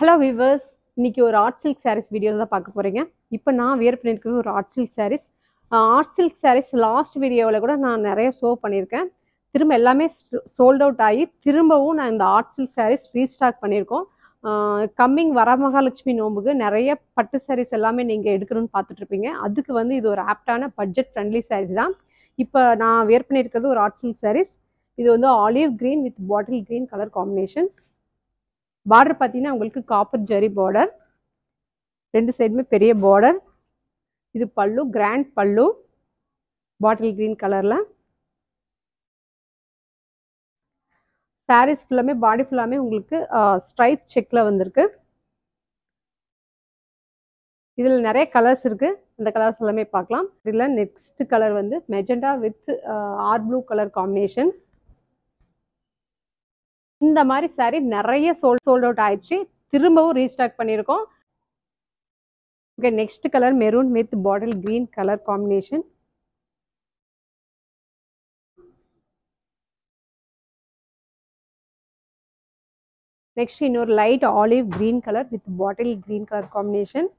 Hello viewers, இன்னைக்கு ஒரு art silk saris video தான் பார்க்க போறீங்க. இப்போ நான் வியர் பண்ணியிருக்கிறது ஒரு art silk saris. Art silk saris last வீடியோவில் கூட நான் நிறைய ஷோ பண்ணியிருக்கேன். திரும்ப எல்லாமே சோல்ட் அவுட் ஆகி திரும்பவும் நான் இந்த ஆர்ட் சில்க் சாரீஸ் ரீஸ்டாக் பண்ணியிருக்கோம். கம்மிங் வரமகாலட்சுமி நோம்புக்கு நிறைய பட்டு சாரீஸ் எல்லாமே நீங்கள் எடுக்கணும்னு பார்த்துட்டு இருப்பீங்க. அதுக்கு வந்து இது ஒரு ஆப்டான பட்ஜெட் ஃப்ரெண்ட்லி சாரீஸ் தான். இப்போ நான் வியர் பண்ணியிருக்கிறது ஒரு ஆர்ட் சில்க் சாரீஸ். இது வந்து olive green with bottle green colour combinations. Border பார்த்தீங்கன்னா உங்களுக்கு காப்பர் ஜரி பார்டர், ரெண்டு சைடுமே பெரிய பார்டர். இது பல்லு, கிராண்ட் பல்லு, பாட்டில் கிரீன் கலர்ல. சாரீஸ் ஃபுல்லாமே பாடி ஃபுல்லாமே உங்களுக்கு ஸ்ட்ரைப் செக்ல வந்திருக்கு. இதில் நிறைய கலர்ஸ் இருக்கு, இந்த கலர்ஸ் எல்லாமே பார்க்கலாம். இதில் நெக்ஸ்ட் கலர் வந்து magenta with or blue colour combination. இந்த மாதிரி சாரீ நிறைய சோல்ட் அவுட் ஆயிடுச்சு, திரும்பவும் ரீஸ்டாக் பண்ணியிருக்கோம். Okay, next colour maroon with bottle green colour combination. Next இன்னொரு light olive green colour with bottle green colour combination.